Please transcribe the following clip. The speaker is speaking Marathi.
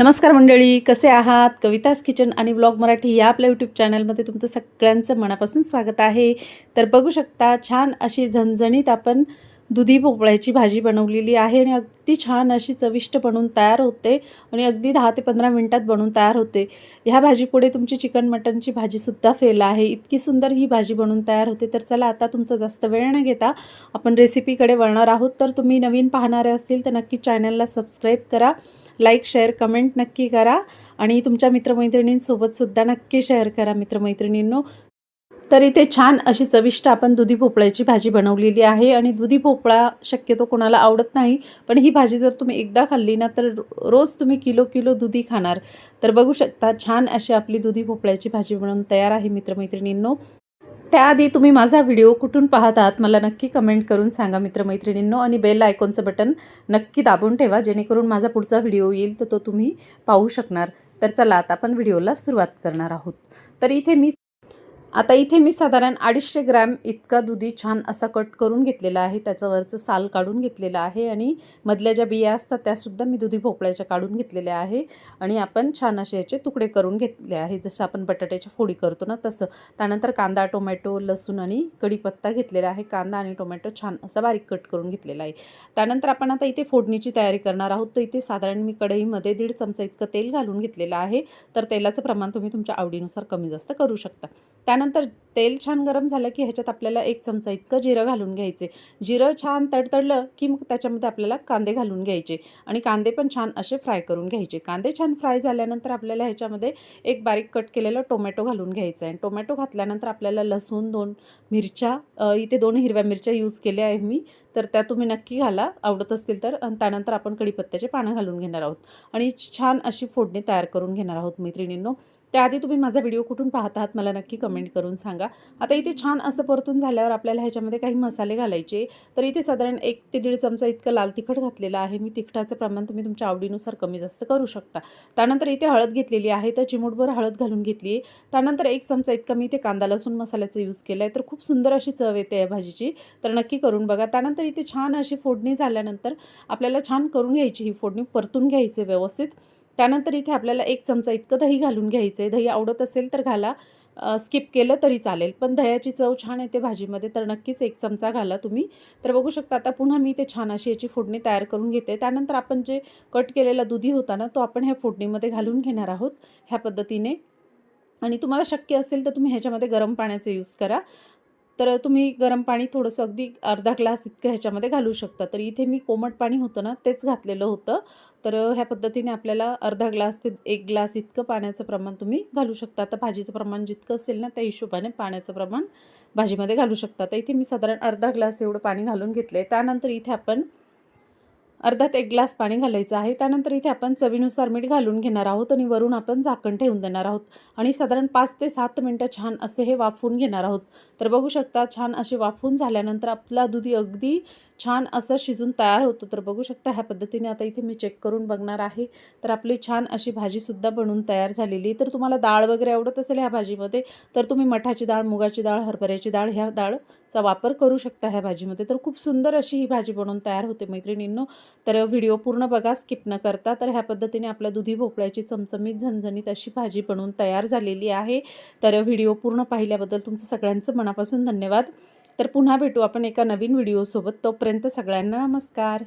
नमस्कार मंडळी, कसे आहात? कविताज किचन आणि व्लॉग मराठी या आपल्या यूट्यूब चॅनलमध्ये तुमचं सगळ्यांचं मनापासून स्वागत आहे. तर बघू शकता छान अशी झणझणीत आपण दुधी भोपळ्याची भाजी बनवलेली आहे आणि अगदी छान अशी चविष्ट बनवून तयार होते आणि अगदी 10 ते 15 मिनिटात बनवून तयार होते. ह्या भाजीपुढे तुमची चिकन मटनची भाजीसुद्धा फेल आहे. इतकी सुंदर ही भाजी बनवून तयार होते. तर चला आता तुमचा जास्त वेळ न घेता आपण रेसिपीकडे वळणार आहोत. तर तुम्ही नवीन पाहणारे असतील तर नक्की चॅनलला सबस्क्राईब करा, लाईक शेअर कमेंट नक्की करा आणि तुमच्या मित्रमैत्रिणींसोबतसुद्धा नक्की शेअर करा मित्रमैत्रिणींनो. तर इथे छान अशी चविष्ट आपण दुधी भोपळ्याची भाजी बनवलेली आहे आणि दुधी भोपळा शक्यतो कोणाला आवडत नाही, पण ही भाजी जर तुम्ही एकदा खाल्ली ना तर रोज तुम्ही किलो किलो दुधी खाणार. तर बघू शकता छान अशी आपली दुधी भोपळ्याची भाजी बनवून तयार आहे मित्रमैत्रिणींनो. त्याआधी तुम्ही माझा व्हिडिओ कुठून पाहत आहात मला नक्की कमेंट करून सांगा मित्रमैत्रिणींनो आणि बेल आयकॉनचं बटन नक्की दाबून ठेवा, जेणेकरून माझा पुढचा व्हिडिओ येईल तर तो तुम्ही पाहू शकणार. तर चला आता आपण व्हिडिओला सुरुवात करणार आहोत. तर इथे मी साधारण 250 ग्रॅम इतका दुधी छान असा कट करून घेतलेला आहे. त्याच्यावरचं साल काढून घेतलेलं आहे आणि मधल्या ज्या बिया असतात त्यासुद्धा मी दुधी भोपळ्याच्या काढून घेतलेल्या आहे आणि आपण छान असे याचे तुकडे करून घेतले आहे, जसं आपण बटाट्याच्या फोडी करतो ना तसं. त्यानंतर कांदा, टोमॅटो, लसूण आणि कढीपत्ता घेतलेला आहे. कांदा आणि टोमॅटो छान असा बारीक कट करून घेतलेला आहे. त्यानंतर आपण आता इथे फोडणीची तयारी करणार आहोत. तर इथे साधारण मी कढईमध्ये 1.5 चमचा इतकं तेल घालून घेतलेलं आहे. तर तेलाचं प्रमाण तुम्ही तुमच्या आवडीनुसार कमी जास्त करू शकता. त्यानंतर तेल छान गरम झालं की ह्याच्यात आपल्याला 1 चमचा इतकं जिरं घालून घ्यायचे. जिरं छान तडतडलं की मग त्याच्यामध्ये आपल्याला कांदे घालून घ्यायचे आणि कांदे पण छान असे फ्राय करून घ्यायचे. कांदे छान फ्राय झाल्यानंतर आपल्याला ह्याच्यामध्ये एक बारीक कट केलेला टोमॅटो घालून घ्यायचा आहे. टोमॅटो घातल्यानंतर आपल्याला लसूण, 2 मिरच्या, इथे 2 हिरव्या मिरच्या यूज केल्या आहे मी, तर त्या तुम्ही नक्की घाला आवडत असतील तर. आणि त्यानंतर आपण कढीपत्त्याचे पानं घालून घेणार आहोत आणि छान अशी फोडणी तयार करून घेणार आहोत मैत्रिणींनो. त्याआधी तुम्ही माझा व्हिडिओ कुठून पाहत आहात मला नक्की कमेंट करून सांगा. आता इथे छान असं परतून झाल्यावर आपल्याला ह्याच्यामध्ये काही मसाले घालायचे. तर इथे साधारण 1 ते 1.5 चमचा इतकं लाल तिखट घातलेलं आहे मी. तिखटाचं प्रमाण तुम्ही तुमच्या आवडीनुसार कमी जास्त करू शकता. त्यानंतर इथे हळद घेतलेली आहे, तर चिमूटभर हळद घालून घेतली आहे. त्यानंतर 1 चमचा इतका मी इथे कांदा लसूण मसाल्याचा यूज केला आहे. तर खूप सुंदर अशी चव येते या भाजीची, तर नक्की करून बघा. त्यानंतर इथे छान अशी फोडणी झाल्यानंतर आपल्याला छान करून घ्यायची ही फोडणी, परतून घ्यायचे व्यवस्थित. त्यानंतर इथे आपल्याला 1 चमचा इतकं दही घालून घ्यायचं आहे. दही आवडत असेल तर घाला, स्किप केलं तरी चालेल, पण दह्याची चव छान येते भाजीमध्ये, तर नक्कीच 1 चमचा घाला तुम्ही. तर बघू शकता आता पुन्हा मी ते छान अशी याची फोडणी तयार करून घेते. त्यानंतर आपण जे कट केलेला दुधी होता ना तो आपण ह्या फोडणीमध्ये घालून घेणार आहोत ह्या पद्धतीने. आणि तुम्हाला शक्य असेल तर तुम्ही ह्याच्यामध्ये गरम पाण्याचा यूज करा. तर तुम्ही गरम पाणी थोडंसं अगदी अर्धा ग्लास इतकं ह्याच्यामध्ये घालू शकता. तर इथे मी कोमट पाणी होतं ना तेच घातलेलं होतं. तर ह्या पद्धतीने आपल्याला अर्धा ग्लास ते 1 ग्लास इतकं पाण्याचं प्रमाण तुम्ही घालू शकता. आता भाजीचं प्रमाण जितकं असेल ना त्या हिशोबाने पाण्याचं प्रमाण भाजीमध्ये घालू शकता. तर इथे मी साधारण अर्धा ग्लास एवढं पाणी घालून घेतलं आहे. त्यानंतर इथे आपण अर्धा ते 1 ग्लास पाणी घालायचं आहे. त्यानंतर इथे आपण चवीनुसार मीठ घालून घेणार आहोत आणि वरून आपण झाकण ठेवून देणार आहोत आणि साधारण 5 ते 7 मिनिटं छान असे हे वाफवून घेणार आहोत. तर बघू शकता छान असे वाफवून झाल्यानंतर आपला दुधी अगदी छान असं शिजून तयार होतं. तर बघू शकता ह्या पद्धतीने आता इथे मी चेक करून बघणार आहे. तर आपली छान अशी भाजीसुद्धा बनवून तयार झालेली. तर तुम्हाला डाळ वगैरे आवडत असेल ह्या भाजीमध्ये तर तुम्ही मठाची डाळ, मुगाची डाळ, हरभऱ्याची डाळ ह्या डाळचा वापर करू शकता ह्या भाजीमध्ये. तर खूप सुंदर अशी ही भाजी बनवून तयार होते मैत्रिणींनो. तर व्हिडिओ पूर्ण बघा स्किप न करता. तर ह्या पद्धतीने आपल्या दुधी भोपळ्याची चमचमीत झणझणीत अशी भाजी बनवून तयार झालेली आहे. तर व्हिडिओ पूर्ण पाहिल्याबद्दल तुमचं सगळ्यांचं मनापासून धन्यवाद. तर पुन्हा भेटू आपण एका नवीन व्हिडिओसोबत. तोपर्यंत सगळ्यांना नमस्कार.